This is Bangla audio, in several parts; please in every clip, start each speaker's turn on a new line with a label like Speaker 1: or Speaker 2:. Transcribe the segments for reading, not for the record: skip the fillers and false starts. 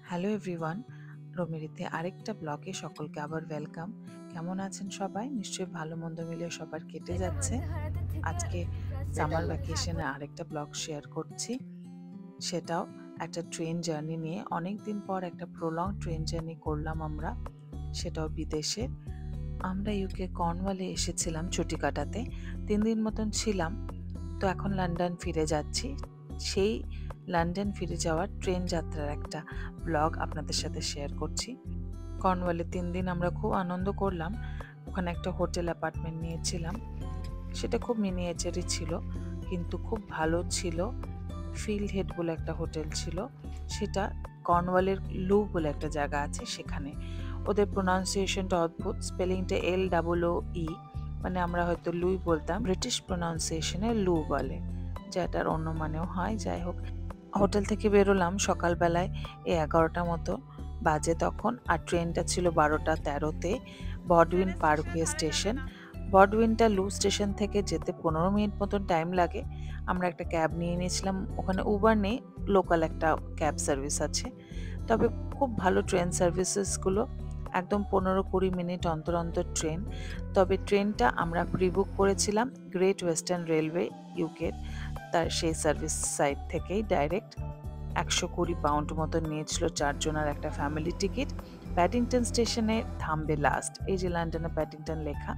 Speaker 1: হ্যালো এভরিওয়ান, রমিরিতে আরেকটা ব্লগে সকলকে আবার ওয়েলকাম। কেমন আছেন সবাই? নিশ্চয়ই ভালো মন্দ মিলিয়ে সবার কেটে যাচ্ছে। আজকে সামার ভ্যাকেশনে আরেকটা ব্লগ শেয়ার করছি, সেটাও একটা ট্রেন জার্নি নিয়ে। অনেক দিন পর একটা প্রলং ট্রেন জার্নি করলাম আমরা, সেটাও বিদেশে। আমরা ইউকে কর্নওয়ালে এসেছিলাম ছুটি কাটাতে, 3 দিন মতন ছিলাম। তো এখন লন্ডন ফিরে যাচ্ছি। সেই লন্ডন ফিরে যাওয়ার ট্রেন যাত্রার একটা ব্লগ আপনাদের সাথে শেয়ার করছি। কর্নওয়ালে 3 দিন আমরা খুব আনন্দ করলাম। ওখানে একটা হোটেল অ্যাপার্টমেন্ট নিয়েছিলাম, সেটা খুব মিনিয়েচারই ছিল কিন্তু খুব ভালো ছিল। ফিল্ড হেড বলে একটা হোটেল ছিল, সেটা কর্নওয়ালের লু বলে একটা জায়গা আছে সেখানে। ওদের প্রোনাউন্সিয়েশনটা অদ্ভুত, স্পেলিংটা LOO, মানে আমরা হয়তো লুই বলতাম, ব্রিটিশ প্রোনাউন্সিয়েশনে লু বলে, যেটার অন্য মানেও হয়। যাই হোক, হোটেল থেকে বেরোলাম সকালবেলায় 11টা মতো বাজে তখন, আর ট্রেনটা ছিল 12:13-তে বডউইন পার্কওয়ে স্টেশন। বডউইনটা লু স্টেশন থেকে যেতে 15 মিনিট মতন টাইম লাগে। আমরা একটা ক্যাব নিয়ে নিয়েছিলাম, ওখানে উবার নেই, লোকাল একটা ক্যাব সার্ভিস আছে। তবে খুব ভালো ট্রেন সার্ভিসেসগুলো, একদম 15-20 মিনিট অন্তর অন্তর ট্রেন। তবে ট্রেনটা আমরা প্রিবুক করেছিলাম গ্রেট ওয়েস্টার্ন রেলওয়ে ইউকের, তার সেই সার্ভিস সাইট থেকেই ডাইরেক্ট। 120 পাউন্ড মতো নিয়েছিল 4 জনের একটা ফ্যামিলি টিকিট। প্যাডিংটন স্টেশনে থামবে লাস্ট। এই যে লন্ডনে প্যাডিংটন লেখা,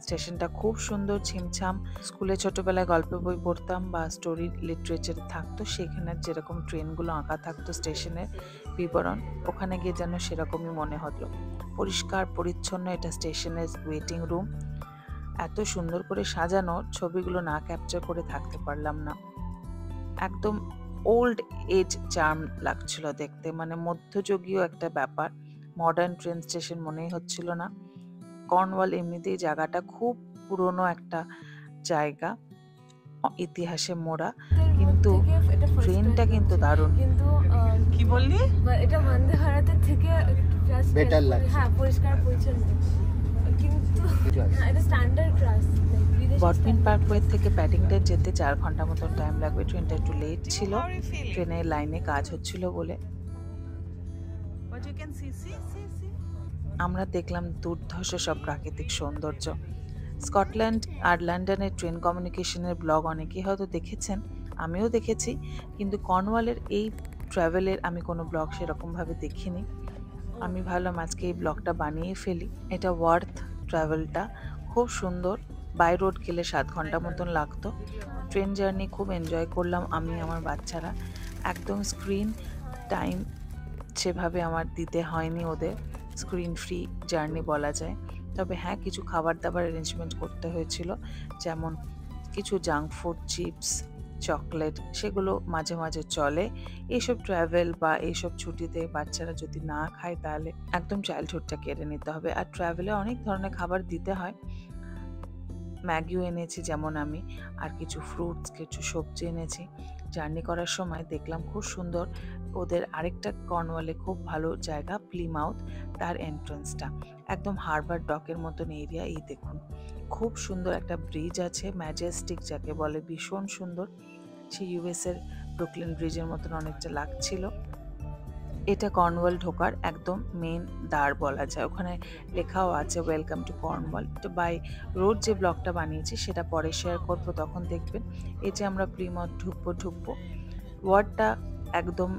Speaker 1: স্টেশনটা খুব সুন্দর, ছিমছাম। স্কুলে ছোটবেলায় গল্প বই পড়তাম বা স্টোরি লিটারেচারে থাকতো, সেখানে যেরকম ট্রেনগুলো আঁকা থাকতো স্টেশনের বিবরণ, ওখানে গিয়ে যেন সেরকমই মনে হতো। পরিষ্কার পরিচ্ছন্ন এটা স্টেশনের ওয়েটিং রুম, এত সুন্দর করে সাজানো, ছবিগুলো না ক্যাপচার করে থাকতে পারলাম না। একদম ওল্ড এজ চার্ম লাগছিল দেখতে, মানে মধ্যযুগীয় একটা ব্যাপার। মডার্ন ট্রেন স্টেশন মনেই হচ্ছিল না। কর্নওয়াল এমনিতেই জায়গাটা খুব পুরনো একটা জায়গা, ইতিহাসে মোড়া, কিন্তু ট্রেনটা কিন্তু দারুণ।
Speaker 2: কিন্তু
Speaker 1: কি বললি?
Speaker 2: এটা বন্দে ভারতের থেকে
Speaker 3: বেটার লাগছে।
Speaker 2: হ্যাঁ, পরিষ্কার পরিচ্ছন্ন, কিন্তু এটা স্ট্যান্ডার্ড ক্লাস।
Speaker 1: বডউইন পার্কওয়ে থেকে প্যাডিংটন যেতে 4 ঘন্টা মতন টাইম লাগবে। ট্রেনটা একটু লেট ছিল, ট্রেনের লাইনে কাজ হচ্ছিল বলে। আমরা দেখলাম দুর্ধর্ষ সব প্রাকৃতিক সৌন্দর্য। স্কটল্যান্ড আর লন্ডনের ট্রেন কমিউনিকেশনের ব্লগ অনেকেই হয়তো দেখেছেন, আমিও দেখেছি, কিন্তু কর্নওয়ালের এই ট্রাভেলের আমি কোনো ব্লগ সেরকমভাবে দেখিনি। আমি ভাবলাম আজকে এই ব্লগটা বানিয়ে ফেলি। এটা ওয়ার্থ ট্রাভেলটা, খুব সুন্দর। বাই রোড গেলে 7 ঘন্টা মতন লাগতো। ট্রেন জার্নি খুব এনজয় করলাম আমি, আমার বাচ্চারা। একদম স্ক্রিন টাইম সেভাবে আমার দিতে হয়নি ওদের, স্ক্রিন ফ্রি জার্নি বলা যায়। তবে হ্যাঁ, কিছু খাবার দাবার অ্যারেঞ্জমেন্ট করতে হয়েছিল, যেমন কিছু জাঙ্ক ফুড, চিপস, চকলেট, সেগুলো মাঝে মাঝে চলে। এইসব ট্রাভেল বা এইসব ছুটিতে বাচ্চারা যদি না খায় তাহলে একদম চাইল্ডহুডটা কেড়ে নিতে হবে। আর ট্রাভেলে অনেক ধরনের খাবার দিতে হয়। ম্যাগিও এনেছি যেমন আমি, আর কিছু ফ্রুটস, কিছু সবজি এনেছি। জার্নি করার সময় দেখলাম খুব সুন্দর ওদের আরেকটা কর্নওয়ালে খুব ভালো জায়গা, প্লিমাউথ, তার এন্ট্রান্সটা একদম হারবার ডকের মতন এরিয়া। এই দেখুন, খুব সুন্দর একটা ব্রিজ আছে, ম্যাজেস্টিক যাকে বলে, ভীষণ সুন্দর। সে ইউএসের ব্রুকলিন ব্রিজের মতন অনেকটা লাগছিল। এটা কর্নওয়াল ঢোকার একদম মেন দ্বার বলা যায়। ওখানে লেখাও আছে ওয়েলকাম টু কর্নওয়াল। তো বাই রোড যে ব্লগটা বানিয়েছি সেটা পরে শেয়ার করব, তখন দেখবেন। এই যে আমরা প্লিমাউথ ঢুকবো, ওয়ার্ডটা একদম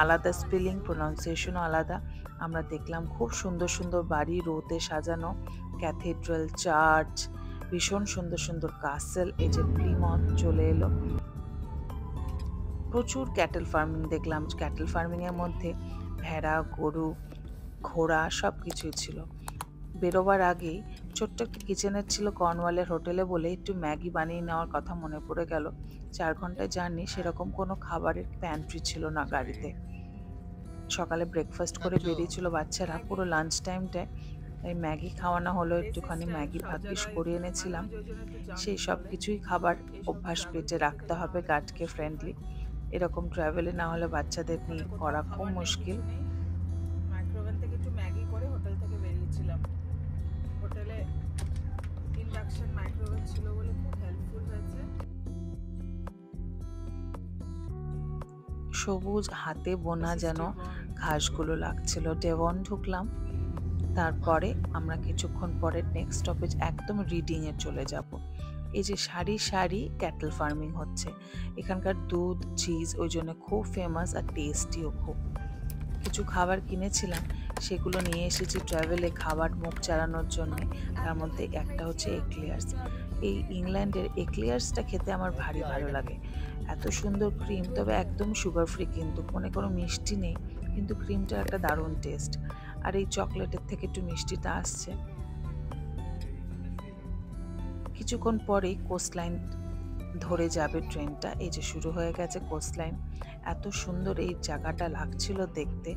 Speaker 1: আলাদা, স্পেলিং প্রোনাউন্সিয়েশনও আলাদা। আমরা দেখলাম খুব সুন্দর সুন্দর বাড়ি, রোতে সাজানো, ক্যাথিড্রাল, চার্চ, ভীষণ সুন্দর সুন্দর কাসেল। এই যে প্লিমাউথ চলে এলো। প্রচুর ক্যাটেল ফার্মিং দেখলাম। ক্যাটেল ফার্মিংয়ের মধ্যে ভেড়া, গরু, ঘোড়া সব কিছুই ছিল। বেরোবার আগেই ছোট্ট একটা কিচেনের ছিল কর্নওয়ালের হোটেলে বলে একটু ম্যাগি বানিয়ে নেওয়ার কথা মনে পড়ে গেল। 4 ঘন্টায় জার্নি, সেরকম কোনো খাবারের প্যান্ট্রি ছিল না গাড়িতে। সকালে ব্রেকফাস্ট করে বেরিয়েছিল বাচ্চারা, পুরো লাঞ্চ টাইমটায় তাই ম্যাগি খাওয়ানো হলো। একটুখানি ম্যাগি ভাগ্যিস করে এনেছিলাম। সেই সব কিছুই খাবার অভ্যাস পেটে রাখতে হবে, গাটকে ফ্রেন্ডলি। এরকম ট্রাভেলে না হলে বাচ্চাদের নিয়ে করা খুব মুশকিল।
Speaker 4: মাইক্রোওভেন থেকে একটু ম্যাগি করে হোটেল থেকে বেরিয়েছিলাম। হোটেলে ইন্ডাকশন মাইক্রোওভেন ছিল বলে খুব হেল্পফুল হয়েছে।
Speaker 1: সবুজ হাতে বোনা যেন ঘাসগুলো লাগছিল। ডেভন ঢুকলাম, তারপরে আমরা কিছুক্ষণ পরে নেক্সট স্টপেজ একদম রিডিংয়ে চলে যাব। এই যে সারি সারি ক্যাটল ফার্মিং হচ্ছে, এখানকার দুধ চিজ ওই জন্য খুব ফেমাস আর টেস্টিও খুব। কিছু খাবার কিনেছিলাম, সেগুলো নিয়ে এসেছি ট্রাভেলে খাবার মুখ চালানোর জন্য। তার মধ্যে একটা হচ্ছে এক্লেয়ার্স। এই ইংল্যান্ডের এক্লেয়ার্সটা খেতে আমার ভারী ভালো লাগে। এত সুন্দর ক্রিম, তবে একদম সুগার ফ্রি, কিন্তু কোনো মিষ্টি নেই, কিন্তু ক্রিমটার একটা দারুণ টেস্ট। আর এই চকলেটের থেকে একটু মিষ্টিটা আসছে। কিছুক্ষণ পরেই কোস্টলাইন ধরে যাবে ট্রেনটা। এই যে শুরু হয়ে গেছে কোস্টলাইন। এত সুন্দর এই জায়গাটা লাগছিল দেখতে।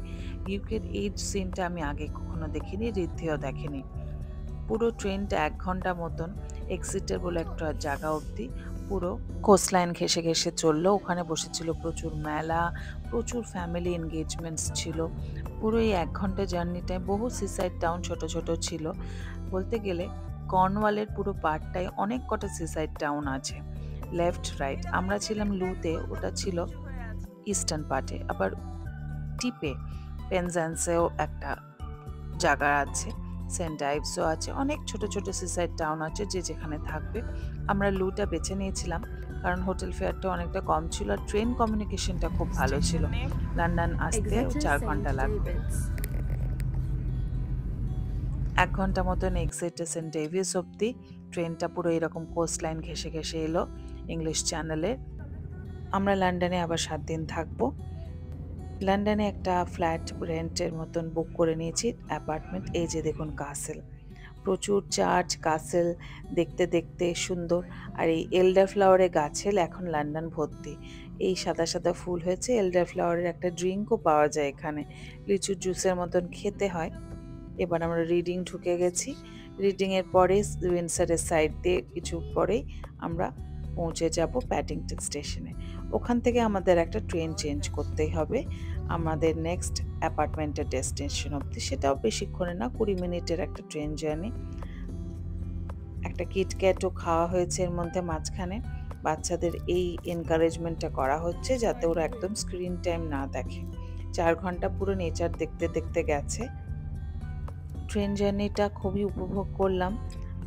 Speaker 1: ইউকের এই সিনটা আমি আগে কখনো দেখিনি, ঋদ্ধিও দেখেনি। পুরো ট্রেনটা 1 ঘন্টা মতন এক্সিটার বলে একটা জায়গা অবধি পুরো কোস্টলাইন ঘেঁষে ঘেঁষে চললো। ওখানে বসেছিল প্রচুর মেলা, প্রচুর ফ্যামিলি এনগেজমেন্টস ছিল। পুরো এই 1 ঘন্টা জার্নিটায় বহু সিসাইড টাউন ছোট ছোট ছিল। বলতে গেলে কর্নওয়ালের পুরো পার্টটায় অনেক কটা সিসাইড টাউন আছে, লেফট রাইট। আমরা ছিলাম লুতে, ওটা ছিল ইস্টার্ন পার্টে। আবার টিপে পেনজান্সেও একটা জায়গা আছে, সেন্ট আইভসও আছে, অনেক ছোট ছোট সিসাইড টাউন আছে যে যেখানে থাকবে। আমরা লুটা বেছে নিয়েছিলাম কারণ হোটেল ফেয়ারটা অনেকটা কম ছিল আর ট্রেন কমিউনিকেশনটা খুব ভালো ছিল। লন্ডন আসতে 4 ঘন্টা লাগবে। 1 ঘন্টা মতন এক্সিটে সেন্ট ডেভিস অব্দি ট্রেনটা পুরো এরকম কোস্ট লাইন ঘেঁষে ঘেঁষে এলো ইংলিশ চ্যানেলে। আমরা লন্ডনে আবার 7 দিন থাকবো। লন্ডনে একটা ফ্ল্যাট রেন্টের মতন বুক করে নিয়েছি, অ্যাপার্টমেন্ট। এই যে দেখুন কাসেল, প্রচুর চার্চ কাসেল দেখতে দেখতে সুন্দর। আর এই এল্ডার ফ্লাওয়ারের গাছেল এখন লন্ডন ভর্তি। এই সাদা সাদা ফুল হয়েছে। এল্ডার ফ্লাওয়ারের একটা ড্রিঙ্কও পাওয়া যায় এখানে, লিচুর জুসের মতন খেতে হয়। এবার আমরা রিডিং ঢুকে গেছি। রিডিংয়ের পরে উইন্ডসরের সাইড দিয়ে কিছু পরেই আমরা পৌঁছে যাব প্যাডিংটন স্টেশনে। ওখান থেকে আমাদের একটা ট্রেন চেঞ্জ করতেই হবে আমাদের নেক্সট অ্যাপার্টমেন্টের ডেস্টিনেশন অবধি। সেটাও বেশিক্ষণে না, 20 মিনিটের একটা ট্রেন জার্নি। একটা কিটক্যাটও খাওয়া হয়েছে এর মধ্যে মাঝখানে। বাচ্চাদের এই এনকারেজমেন্টটা করা হচ্ছে যাতে ওরা একদম স্ক্রিন টাইম না দেখে। 4 ঘন্টা পুরো নেচার দেখতে দেখতে গেছে। ট্রেন জার্নিটা খুবই উপভোগ করলাম।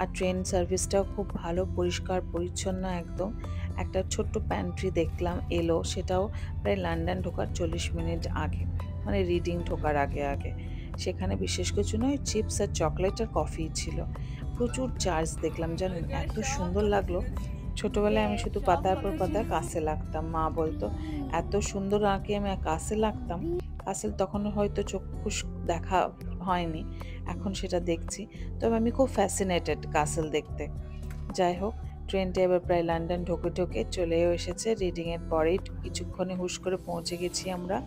Speaker 1: আর ট্রেন সার্ভিসটাও খুব ভালো, পরিষ্কার পরিচ্ছন্ন একদম। একটা ছোট্ট প্যান্ট্রি দেখলাম এলো, সেটাও প্রায় লন্ডন ঢোকার 40 মিনিট আগে, মানে রিডিং ঢোকার আগে আগে। সেখানে বিশেষ কিছু নয়, চিপস আর চকলেট আর কফি ছিল। প্রচুর চার্চ দেখলাম, জানেন এত সুন্দর লাগলো। ছোটোবেলায় আমি শুধু পাতার পর পাতা কাসেল আঁকতাম, মা বলতো এত সুন্দর আঁকে আমি কাসেল আঁকতাম। কাসেল তখন হয়তো চক্ষুষ দেখা হয়নি, এখন সেটা দেখছি। তবে আমি খুব ফ্যাসিনেটেড কাসেল দেখতে। যাই হোক, ট্রেনটা এবার প্রায় লন্ডন ঢোকে ঢোকে চলেও এসেছে। রিডিংয়ের পরেই কিছুক্ষণে হুশ করে পৌঁছে গেছি আমরা।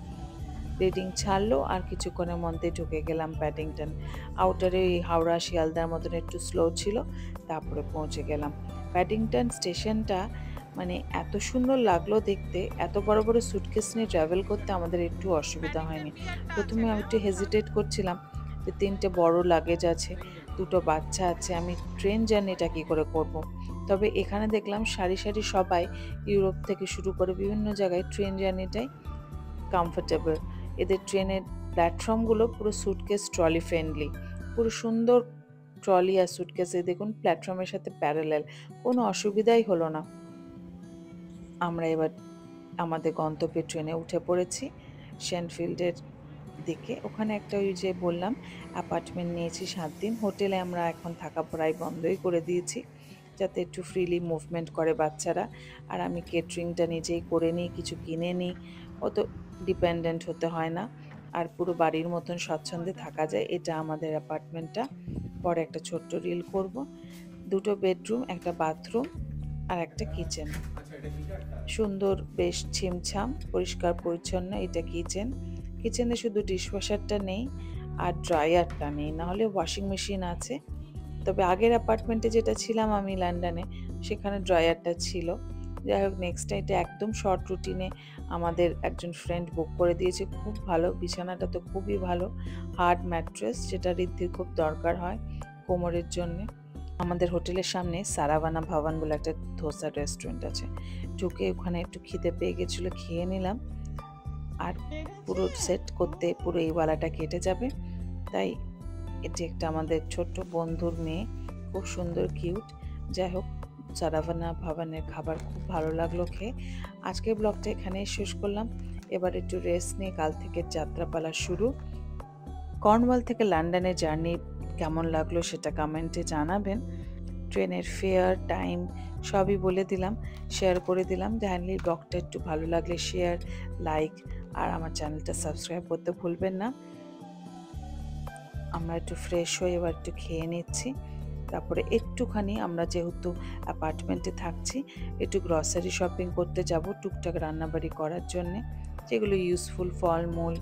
Speaker 1: রিডিং ছাড়লো আর কিছুক্ষণের মধ্যে ঢুকে গেলাম প্যাডিংটন। আউটারে ওই হাওড়া শিয়ালদার মতন একটু স্লো ছিল, তারপরে পৌঁছে গেলাম প্যাডিংটন স্টেশনটা। মানে এত সুন্দর লাগলো দেখতে। এত বড় বড় সুটকেস নিয়ে ট্রাভেল করতে আমাদের একটু অসুবিধা হয়নি। প্রথমে আমি একটু হেজিটেট করছিলাম যে 3টে বড় লাগেজ আছে, 2টো বাচ্চা আছে, আমি ট্রেন জার্নিটা কী করে করব। তবে এখানে দেখলাম সারি সারি সবাই ইউরোপ থেকে শুরু করে বিভিন্ন জায়গায় ট্রেন জার্নিটাই কমফোর্টেবল। এদের ট্রেনের প্ল্যাটফর্মগুলো পুরো সুটকেস ট্রলি ফ্রেন্ডলি, পুরো সুন্দর ট্রলি আর সুটকেসে দেখুন প্ল্যাটফর্মের সাথে প্যারালাল, কোনো অসুবিধাই হলো না। আমরা এবার আমাদের গন্তব্যে ট্রেনে উঠে পড়েছি শেনফিল্ডের দিকে। ওখানে একটা ওই যে বললাম অ্যাপার্টমেন্ট নিয়েছি 7 দিন। হোটেলে আমরা এখন থাকা প্রায় বন্ধই করে দিয়েছি যাতে একটু ফ্রিলি মুভমেন্ট করে বাচ্চারা। আর আমি কেটারিংটা নিজেই করে নিই, কিছু কিনে নিই, অত ডিপেন্ডেন্ট হতে হয় না। আর পুরো বাড়ির মতন স্বচ্ছন্দে থাকা যায়। এটা আমাদের অ্যাপার্টমেন্টটা। পরে একটা ছোট্ট রিল করব। 2টো বেডরুম, একটা বাথরুম আর একটা কিচেন। সুন্দর, বেশ ছিমছাম, পরিষ্কার পরিচ্ছন্ন। এটা কিচেন। কিচেনে শুধু ডিশওয়াশারটা নেই আর ড্রায়ারটা নেই, নাহলে ওয়াশিং মেশিন আছে। তবে আগের অ্যাপার্টমেন্টে যেটা ছিলাম আমি লন্ডনে, সেখানে ড্রায়ারটা ছিল। যাই হোক, নেক্সট এটা একদম শর্ট রুটিনে আমাদের একজন ফ্রেন্ড বুক করে দিয়েছে। খুব ভালো, বিছানাটা তো খুবই ভালো, হার্ড ম্যাট্রেস, যেটা ঋদ্ধির খুব দরকার হয় কোমরের জন্যে। আমাদের হোটেলের সামনে সারাভানা ভবন বলে একটা ধোসার রেস্টুরেন্ট আছে। ঢুকে ওখানে একটু খিদে পেয়ে গেছিলো, খেয়ে নিলাম। আর পুরো সেট করতে পুরো এই ওয়ালাটা কেটে যাবে। তাই এটি একটা আমাদের ছোট্ট বন্ধুর মেয়ে, খুব সুন্দর কিউট। যাই হোক, সারাভানা ভাবানের খাবার খুব ভালো লাগলো খেয়ে। আজকের ব্লগটা এখানেই শেষ করলাম। এবার একটু রেস্ট নিয়ে কাল থেকে যাত্রাপালা শুরু। কর্নওয়াল থেকে লন্ডনে জার্নি কেমন লাগলো সেটা কমেন্টে জানাবেন। ট্রেনের ফেয়ার, টাইম সবই বলে দিলাম, শেয়ার করে দিলাম। জানলি ব্লগটা একটু ভালো লাগলে শেয়ার, লাইক আর আমার চ্যানেলটা সাবস্ক্রাইব করতে ভুলবেন না। আমরা একটু ফ্রেশ হয়ে এবার একটু খেয়ে নিচ্ছি। তারপরে একটুখানি আমরা যেহেতু অ্যাপার্টমেন্টে থাকছি, একটু গ্রসারি শপিং করতে যাব টুকটাক রান্নাবাড়ি করার জন্যে, যেগুলো ইউজফুল ফলমূল।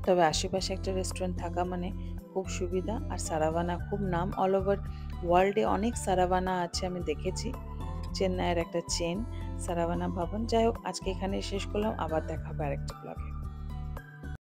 Speaker 1: তবে আশেপাশে একটা রেস্টুরেন্ট থাকা মানে খুব সুবিধা। আর সারাভানা খুব নাম, অল ওভার ওয়ার্ল্ডে অনেক সারাভানা আছে, আমি দেখেছি। চেন্নাইয়ের একটা চেন সারাভানা ভবন। যাই হোক, আজকে এখানে শেষ করলাম, আবার দেখা হবে আরেকটা ব্লগে।